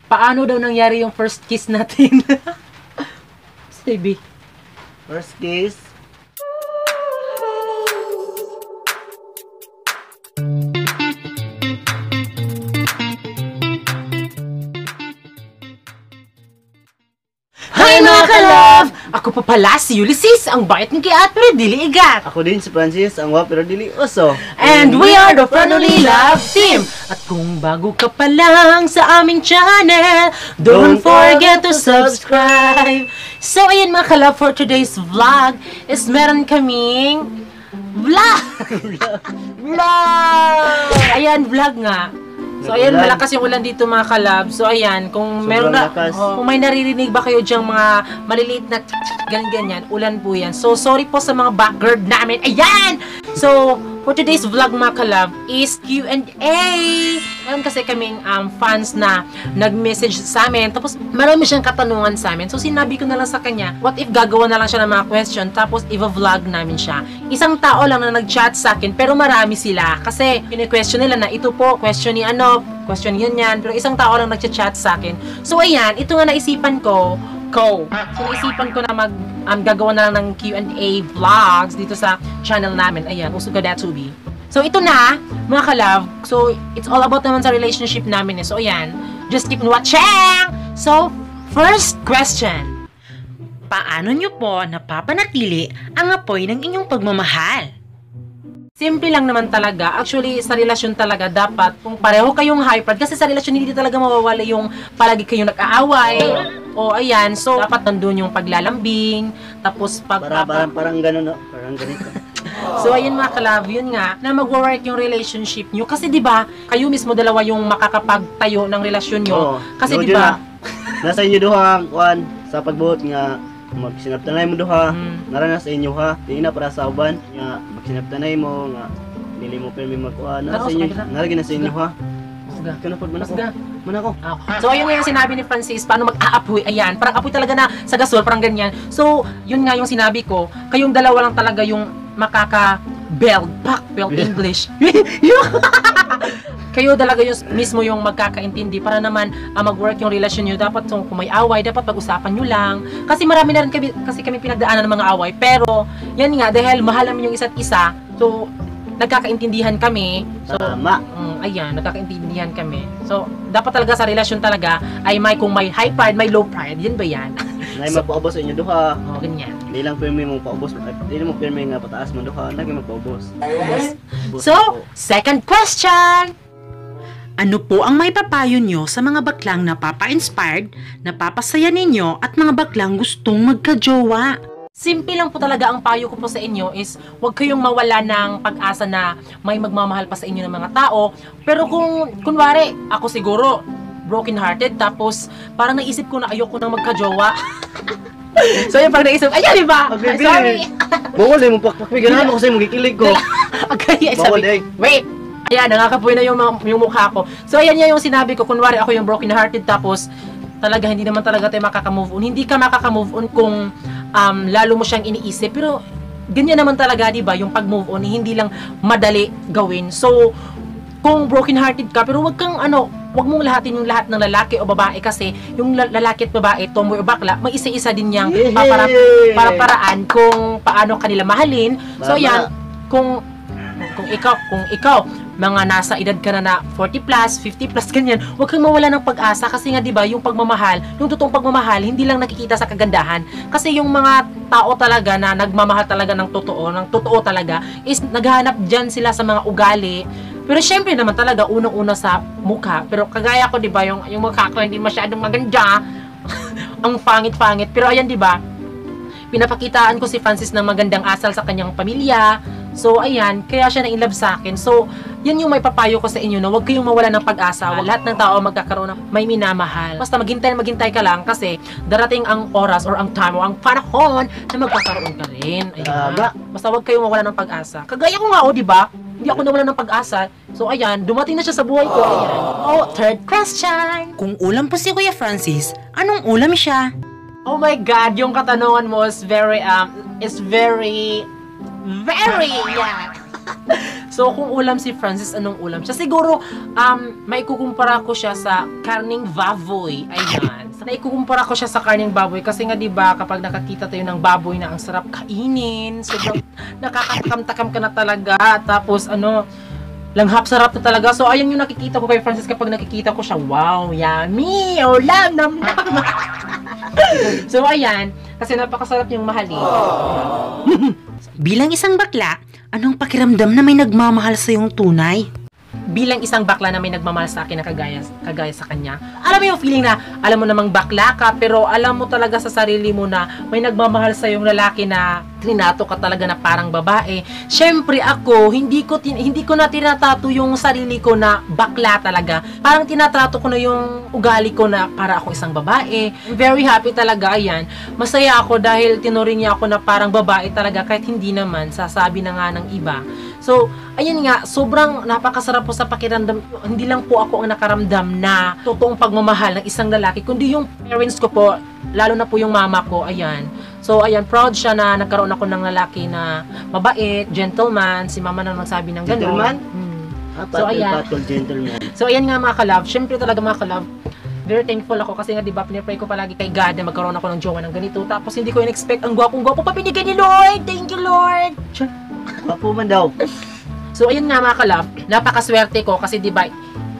Paano daw nangyari yung first kiss natin? Baby. First kiss. Hi mga ka-love! Ako pa pala si Ulysses, ang bait ng kiat pero dili igat. Ako din si Francis, ang wa pero dili oso. And we are the Friendly Love Team! At kung bago ka pa lang sa aming channel, don't forget to subscribe! So ayan mga ka-love, for today's vlog is meron kaming vlog! Vlog! Ayan, vlog nga. So ayan, malakas yung ulan dito mga kalab. So ayan, kung meron na, kung may naririnig ba kayo diyang mga maliliit na ganyan, ulan po yan. So sorry po sa mga background namin. Ayan! So for today's vlog mga kalab is Q&A. Meron kasi kaming fans na nag-message sa amin. Tapos marami siyang katanungan sa amin. So sinabi ko na lang sa kanya, what if gagawa na lang siya ng mga question tapos i-vlog namin siya. Isang tao lang na nag-chat sa akin pero marami sila. Kasi kine-question nila na ito po, question ni ano, question yan. Pero isang tao lang nag-chat sa akin. So ayan, ito nga naisipan ko. So naisipan ko na gagawa na lang ng Q&A vlogs dito sa channel namin. Ayan, Usuga Datubi. So ito na, mga ka-love. So it's all about naman sa relationship namin. So ayan, just keep watching! So, first question. Paano nyo po napapanatili ang apoy ng inyong pagmamahal? Simple lang naman talaga. Actually, sa relasyon talaga dapat kung pareho kayong hyper, kasi sa relasyon hindi talaga mawawala yung palagi kayong nag-aaway. O ayan, so dapat nandun yung paglalambing, tapos parang gano'n, no? Parang ganito. So ayun mga ka-love, yun nga, na mag-work yung relationship nyo. Kasi di ba kayo mismo dalawa yung makakapagtayo ng relasyon nyo. Kasi di ba nasa inyo duha, sa pagbuot nga, magsinaptanay mo duha, naranas sa inyo ha, di na para sa uban, nga magsinaptanay mo, nga dili mo pero may magkuha, nasa inyo, naragi na sa inyo ha. Kanapod man ako. So ayun nga yung sinabi ni Francis, paano mag-aapoy, ayan, parang apoy talaga na sa gasol, parang ganyan. So yun nga yung sinabi ko, kayong dalawa lang talaga yung makaka-beld English. Kayo talaga yung mismo yung magkakaintindi para naman mag-work yung relasyon nyo. Dapat kung may away, dapat pag-usapan nyo lang. Kasi marami na rin kami pinagdaanan ng mga away. Pero, yan nga, dahil mahal namin yung isa't isa, so, nagkakaintindihan kami. So, ayan, nagkakaintindihan kami. So, dapat talaga sa relasyon talaga ay kung may high pride, may low pride. Yan ba yan? Nay magpaubos sa inyo duha. Ganyan. Hindi lang pirmi mong paubos, hindi mo pirmi nga pataas mo duha, lagi magpaubos. So, second question. Ano po ang may papayo nyo sa mga baklang napapa-inspired, napapasaya ninyo at mga baklang gustong magka-jowa? Simple lang po talaga ang payo ko po sa inyo is huwag kayong mawala ng pag-asa na may magmamahal pa sa inyo ng mga tao. Pero kung kunwari, ako siguro broken hearted tapos parang naisip ko na ayoko nang magka-jowa. So yung pag naisip, ayan diba? Sorry! Bawal eh, magpakpigan mo kasi magikilig ko. Okay, bawal sabi, wait! Ayan, nakakapoy na yung mukha ko. So, ayan yung sinabi ko. Kunwari ako yung broken-hearted tapos talaga hindi naman talaga tayo makaka-move on. Hindi ka makaka-move on kung lalo mo siyang iniisip. Pero, ganyan naman talaga, di ba? Yung pag-move on, hindi lang madali gawin. So, kung broken-hearted ka, pero wag mong lahatin yung lahat ng lalaki o babae kasi yung lalaki at babae, tomboy o bakla, may isa-isa din niyang para-paraan kung paano kanila mahalin. So, ayan, kung ikaw mga nasa edad ka na 40 plus, 50 plus, ganyan, huwag kang mawala ng pag-asa kasi nga, di ba, yung pagmamahal, yung totoong pagmamahal, hindi lang nakikita sa kagandahan. Kasi yung mga tao talaga na nagmamahal talaga ng totoo talaga, is naghahanap dyan sila sa mga ugali. Pero syempre naman talaga, unang-una sa mukha. Pero kagaya ko, di ba, yung mukha ko hindi masyadong maganda, ang pangit-pangit. Pero ayan, di ba, pinapakitaan ko si Francis ng magandang asal sa kanyang pamilya. So, ayan, kaya siya na-inlove sa akin. So, yan yung may papayo ko sa inyo na huwag kayong mawala ng pag-asa. Lahat ng tao magkakaroon ng may minamahal. Basta maghintay ka lang kasi darating ang oras or ang time o ang panahon na magkakaroon ka rin. Ayan. Basta huwag kayong mawala ng pag-asa. Kagaya ko nga, di ba? Hindi ako nawala ng pag-asa. So, ayan, dumating na siya sa buhay ko. Ayan. Oh, third question. Kung ulam po si Kuya Francis, anong ulam siya? Oh my God, yung katanungan mo is very, yeah. So, kung ulam si Francis, anong ulam siya? Siguro, maikukumpara ko siya sa karning baboy. Ayan. Naikukumpara ko siya sa karning baboy kasi nga, di ba, kapag nakakita tayo ng baboy na ang sarap kainin, sobrang nakakatakam-takam ka na talaga. Tapos, langhap sarap na talaga. So, ayan yung nakikita ko kay Francis kapag nakikita ko siya. Wow, yummy! Ulam! Nam-nam! So, ayan. Kasi napakasarap yung mahalin. Bilang isang bakla, anong pakiramdam na may nagmamahal sa iyong tunay? Bilang isang bakla na may nagmamahal sa akin na kagaya sa kanya. Alam mo yung feeling na, alam mo namang bakla ka, pero alam mo talaga sa sarili mo na may nagmamahal sa yung lalaki na trinato ka talaga na parang babae. Syempre ako, hindi ko na tinatato yung sarili ko na bakla talaga. Parang tinatrato ko na yung ugali ko na para ako isang babae. I'm very happy talaga, ayan. Masaya ako dahil tinuring niya ako na parang babae talaga kahit hindi naman, sasabi na nga ng iba. So, ayun nga, sobrang napakasarap po sa pakiramdam. Hindi lang po ako ang nakaramdam na totoong pagmamahal ng isang lalaki, kundi yung parents ko po, lalo na po yung mama ko, ayan. So, ayan, proud siya na nagkaroon ako ng lalaki na mabait, gentleman, si mama na nagsabi ng gano'n. Gentleman? So, ayan. Gentleman. So, ayan nga mga kalab, syempre talaga mga kalab, very thankful ako kasi nga diba, pinipray ko palagi kay God na magkaroon ako ng jowa ng ganito. Tapos hindi ko in-expect ang gwapong-gwapo pa binigay ni Lord. Thank you, Lord! Wapo man daw. So, ayun nga mga kalab, napakaswerte ko kasi diba,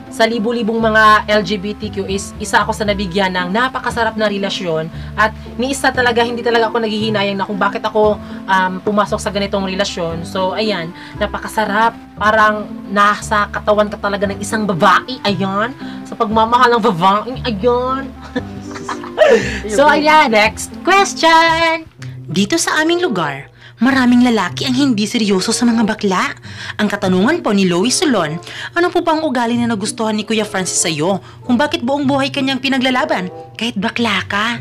sa libu-libong mga LGBTQ is isa ako sa nabigyan ng napakasarap na relasyon at ni isa talaga, hindi talaga ako naghihinayang na kung bakit ako pumasok sa ganitong relasyon. So, ayan, napakasarap. Parang nasa katawan ka talaga ng isang babae, ayan, sa pagmamahal ng babae, ayan. So, ayan, next question. Dito sa aming lugar, maraming lalaki ang hindi seryoso sa mga bakla. Ang katanungan po ni Lois Solon, ano po bang ugali na nagustuhan ni Kuya Francis sa'yo? Kung bakit buong buhay kanyang pinaglalaban kahit bakla ka?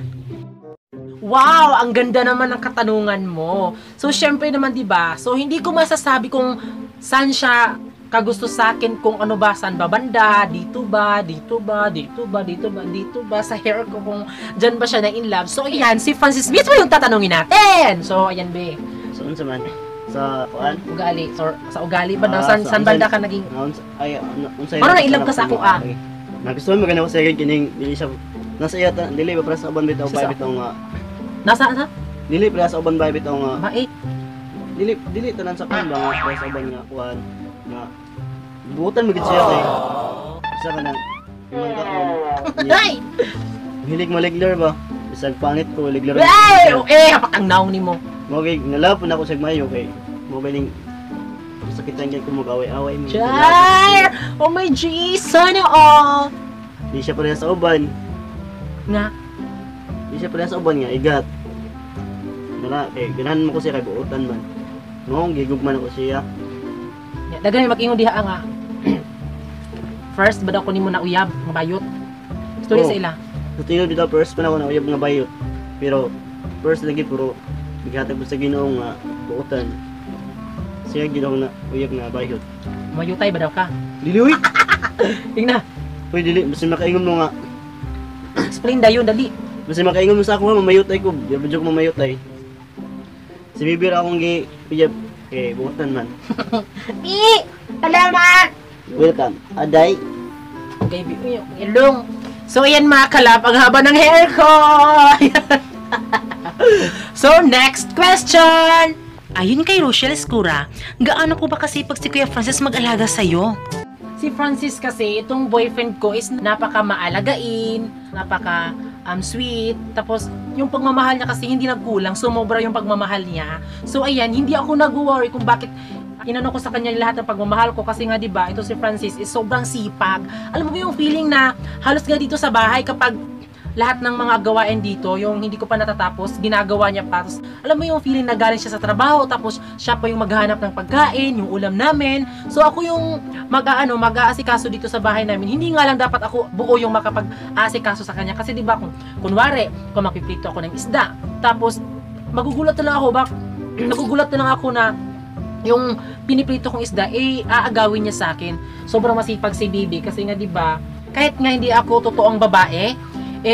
Wow, ang ganda naman ng katanungan mo. So, syempre naman, diba? So, hindi ko masasabi kung saan siya kagusto sa akin, kung ano ba, saan ba banda, dito ba, dito ba, dito ba, dito ba, dito ba, sa hair ko, kung dyan ba siya na in love. So, ayan, si Francis mismo yung tatanungin natin. So, ayan, be. So, unsa man? Sa kuan? Ugali. So, sa ugali ba daw? Saan banda ka naging? Unsay? Ano na ilab ka sa ako, ah? Nagustuhan mo ganun ko sa kining dili siya nasa iya ta dili ba para sa uban bitaw Sa- bay bitaw nga. Nasa? Dili para sa uban bay bitaw nga. Bait. Dili tanan sa kuan ba nga para sa uban nga kuan nga. Buutan mo gid siya kay. Isa ka nang Ay! hilig mo ligler ba? Bisag pangit ko ligler. Ay! Hapak ang naong ni mo. Mo kay nalapon ako sa mayo kay mo galing sakitan gyud ko mag-away-away mo. Char! Oh my G! Sana all! Di siya pareha sa uban. Nga. Di siya pareha sa uban nga igat. Nala kay ganahan mo ko siya kay buutan man. Noong gigugman ako siya. Dagan mag-ingon diha nga. First, ba daw ko nimo na uyab, mga bayot. Story Oo. sa ila. Sa tingin dito first pa na ako na uyab nga bayot. Pero first lagi puro bigatag ko sa Ginoo nga buutan. Siya gid ako na uyab nga bayot. Mayutay ba daw ka? Dili uy. Tingna. Uy dili basta makaingon mo nga. Explain dayon, dali. Basta makaingon mo sa ako nga mamayotay ko. Di ko mamayotay. Si bibir akong uyab kay buutan man. Salamat! Welcome. Aday. Okay, ilong. So, ayan mga kalap, ang haba ng hair ko! So, next question! Ayon kay Rochelle Escura, gaano po ba kasipag si Kuya Francis mag-alaga sa'yo? Si Francis kasi, itong boyfriend ko is napaka-maalagain, napaka-sweet, tapos yung pagmamahal niya kasi hindi nagkulang, sumobra yung pagmamahal niya. So, ayan, hindi ako nag-worry kung bakit inano ko sa kanya lahat ng pagmamahal ko kasi nga 'di ba ito si Francis is sobrang sipag. Alam mo yung feeling na halos nga dito sa bahay kapag lahat ng mga gawain dito, yung hindi ko pa natatapos, ginagawa niya pa. Tapos, alam mo yung feeling na galing siya sa trabaho, tapos siya pa yung maghahanap ng pagkain, yung ulam namin. So ako yung mag-aasikaso dito sa bahay namin. Hindi nga lang dapat ako buo yung makapag-aasikaso sa kanya kasi 'di ba kung kunwari, kung mapiprito ako ng isda, tapos magugulat na lang ako nagugulat na lang ako na yung piniprito kong isda, aagawin niya sa akin. Sobrang masipag si Bibi kasi nga 'di ba, kahit nga hindi ako totoong babae,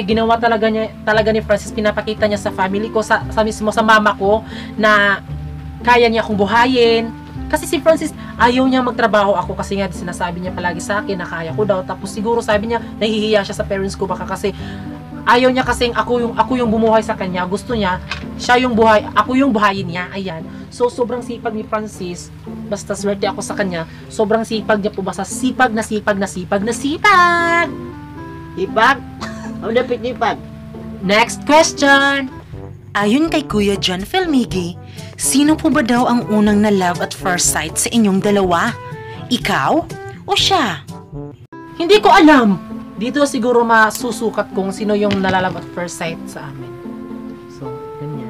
ginawa talaga ni Francis, pinapakita niya sa family ko, sa mismo sa mama ko na kaya niya akong buhayin, Kasi si Francis, ayaw niya magtrabaho ako kasi nga sinasabi niya palagi sa akin na kaya ko daw. Tapos siguro sabi niya, nahihiya siya sa parents ko baka kasi ayaw niya kasing ako yung bumuhay sa kanya. Gusto niya, siya yung buhay, ako yung buhayin niya. Ayan. So, sobrang sipag ni Francis. Basta swerte ako sa kanya. Sobrang sipag niya po. Basta sipag na sipag na sipag na sipag. Ipag? Ang dapat ipag. Next question. Ayon kay Kuya John Felmigi, sino po ba daw ang unang na love at first sight sa inyong dalawa? Ikaw o siya? Hindi ko alam. Dito siguro masusukat kung sino yung nalalove at first sight sa amin. So, ganyan.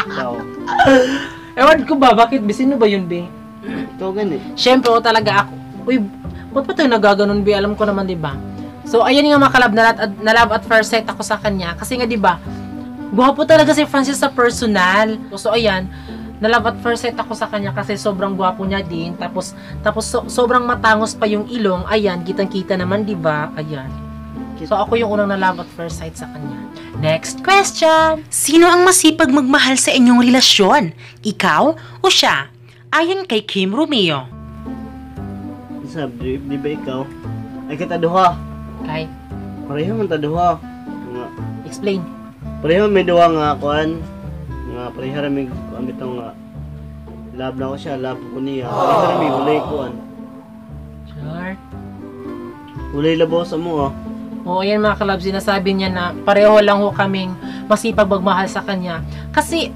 Ikaw. Ewan ko ba, bakit? Sino ba yun, Be? Ikaw gani. Siyempre, talaga ako. Uy, ba't pa tayo nagaganon, Be? Alam ko naman, di ba? So, ayan nga mga kalab, na love at first sight ako sa kanya. Kasi nga, di ba, gwapo talaga si Francis sa personal. So, ayan, na love at first sight ako sa kanya kasi sobrang gwapo niya din. Tapos sobrang matangos pa yung ilong. Ayan, kitang-kita naman, di ba? Ayan. So, ako yung unang na love at first sight sa kanya. Next question! Sino ang masipag magmahal sa inyong relasyon? Ikaw o siya? Ayon kay Kim Romeo. Sabi, di ba ikaw? Ay kita duha. Okay, Pareho man ta duha. Nga, explain. pareho may duha nga kuan. Nga pareho ra may kuan bitong nga. Love na ko siya, love ko niya. Pareho ra may ulay kuan. Sure. Ulay labo sa mo. Oo, ayan mga kalab, sinasabi niya na pareho lang ho kaming masipag magmahal sa kanya. Kasi,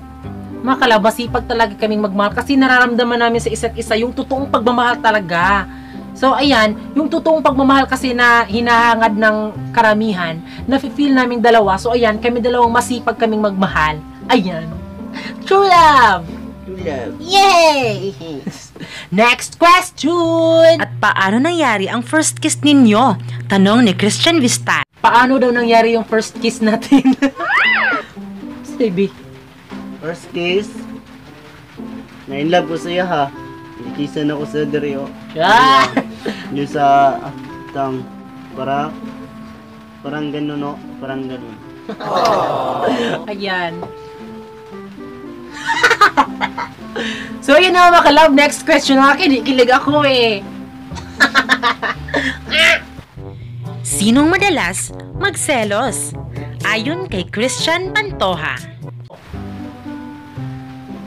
mga kalab, masipag talaga kaming magmahal kasi nararamdaman namin sa isa't isa yung totoong pagmamahal talaga. So, ayan, yung totoong pagmamahal kasi na hinahangad ng karamihan, nafe-feel naming dalawa. So, ayan, kami dalawang masipag kaming magmahal. Ayan. True love! Love. Yay! Next question! At paano nangyari ang first kiss ninyo? Tanong ni Christian Vistan. Paano daw nangyari yung first kiss natin? Baby. First kiss. Na-in-love ko sa'yo ha. Ikisan ako sa Dario. Ah! Yung sa tang parang ganun no, parang ganun. Ayan. So, yun na mga kalab. Next question. Kilig ako eh. Sinong madalas magselos? Ayon kay Christian Pantoja.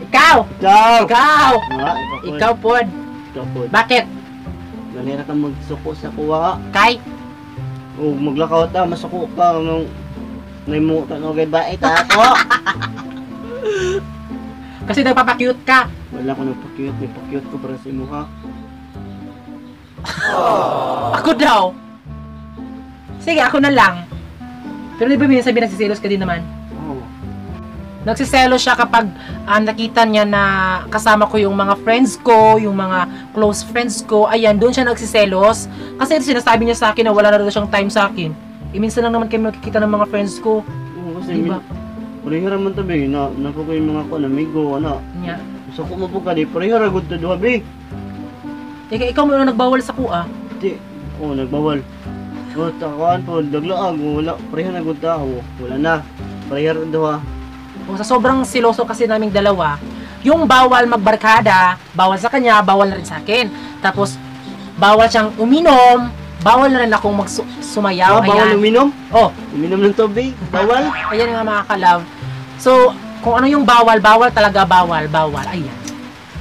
Ikaw! Ikaw! Ikaw! Ha, Ikaw pod. Ikaw po. Bakit? Ganira ka magsuko sa kuwa. Kay? O maglakaw ta, masuko ka nung naimutan o kay bait ako. Kasi nagpapakyut ka. Wala ko nagpa-cute, may pa-cute ko para sa imo ha. Ako daw. Sige, ako na lang. Pero di ba minsan nagsisilos ka din naman? Oo. Nagsiselos siya kapag nakita niya na kasama ko yung mga friends ko, yung mga close friends ko. Ayan, doon siya nagsiselos. Kasi sinasabi niya sa akin na wala na daw siyang time sa akin. Minsan lang naman kami nakikita ng mga friends ko. Oo, kasi Diba? parehara man tabi na napo ko yung mga ko amigo ana. Nya. So ko mo po ka di parehara gud to duha be. Ikaw mo na nagbawal sa kuha. Di. Oh, nagbawal. O takuan po daglaag wala parehara gud ta wala na. Parehara duha. O, sa sobrang siloso kasi naming dalawa, yung bawal magbarkada, bawal sa kanya, bawal na rin sa akin. Tapos, bawal siyang uminom, bawal na rin akong sumayaw. Bawal uminom? Oh, Uminom ng tubig? Bawal? ayan nga mga kalab. So, kung ano yung bawal, bawal talaga, bawal. Ayan.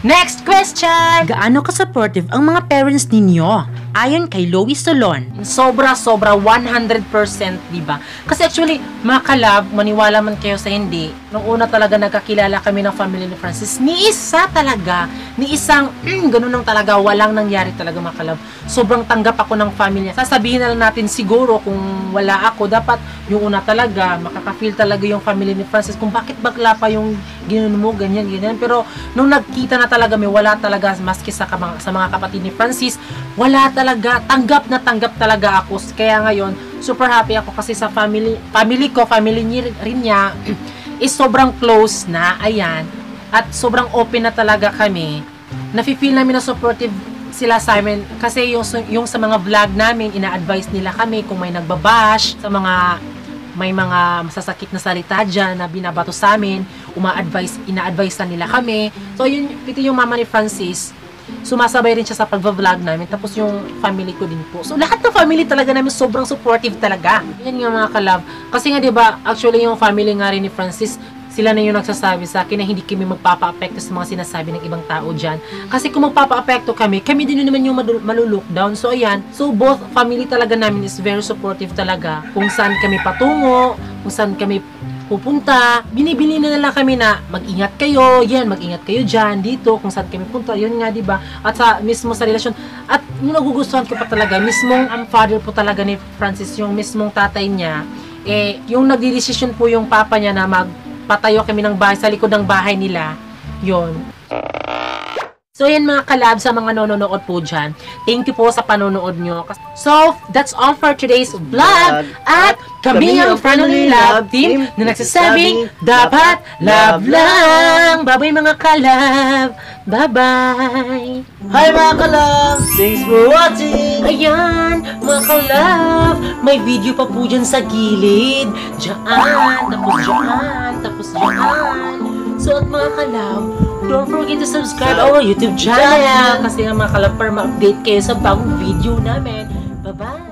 Next question! Gaano ka-supportive ang mga parents ninyo? Ayon kay Lois Solon. Sobra, 100%, di ba? Kasi actually, mga kalab, maniwala man kayo sa hindi, nung una talaga nagkakilala kami ng family ni Francis, ni isa talaga, ni isang, ganun lang talaga, walang nangyari talaga mga kalab. Sobrang tanggap ako ng family. Sasabihin na lang natin siguro kung wala ako, dapat yung una talaga, makaka-feel talaga yung family ni Francis kung bakit bagla pa yung ginanon mo, ganyan. Pero nung nagkita na talaga, may wala talaga, maski sa mga kapatid ni Francis, wala talaga, tanggap na tanggap talaga ako. Kaya ngayon, super happy ako kasi sa family niya rin niya is sobrang close na, ayan. at sobrang open na talaga kami, nafe-feel namin na supportive sila sa amin kasi yung sa mga vlog namin, ina-advise nila kami kung may nagbabash, sa mga may mga masasakit na salita dyan na binabato sa amin, ina-advise na nila kami. So yun, ito yung mama ni Francis, sumasabay rin siya sa pagva-vlog namin, tapos yung family ko din po. So lahat ng family talaga namin sobrang supportive talaga. Yan nga mga kalab. Kasi nga 'di ba, actually yung family nga rin ni Francis, sila na yung nagsasabi sa akin na hindi kami magpapa-apekto sa mga sinasabi ng ibang tao dyan. Kasi kung magpapa-apekto kami din yun naman yung malulukdown. So ayan, so both family talaga namin is very supportive talaga. Kung saan kami patungo, kung saan kami pupunta, binibili na lang kami na mag-ingat kayo, mag-ingat kayo dyan, dito, kung saan kami punta, yun nga, diba? At mismo sa relasyon, at yung nagugustuhan ko pa talaga, mismong father po talaga ni Francis, yung mismong tatay niya, yung nagdidesisyon po yung papa niya na magpatayo kami ng bahay, sa likod ng bahay nila, yun. So, yan mga kalab, sa mga nanonood po dyan. Thank you po sa panonood nyo. So, that's all for today's vlog. At kami ang Family Love Team na nagsasabing, dapat love lang. Bye-bye mga kalab. Bye-bye. Hi mga kalab! Thanks for watching! Ayan, mga kalab. May video pa po dyan sa gilid. Diyan, tapos dyan. So, at mga kalab, don't forget to subscribe our YouTube channel. Kasi nga mga kalab, para ma-update kayo sa bagong video namin. Bye-bye!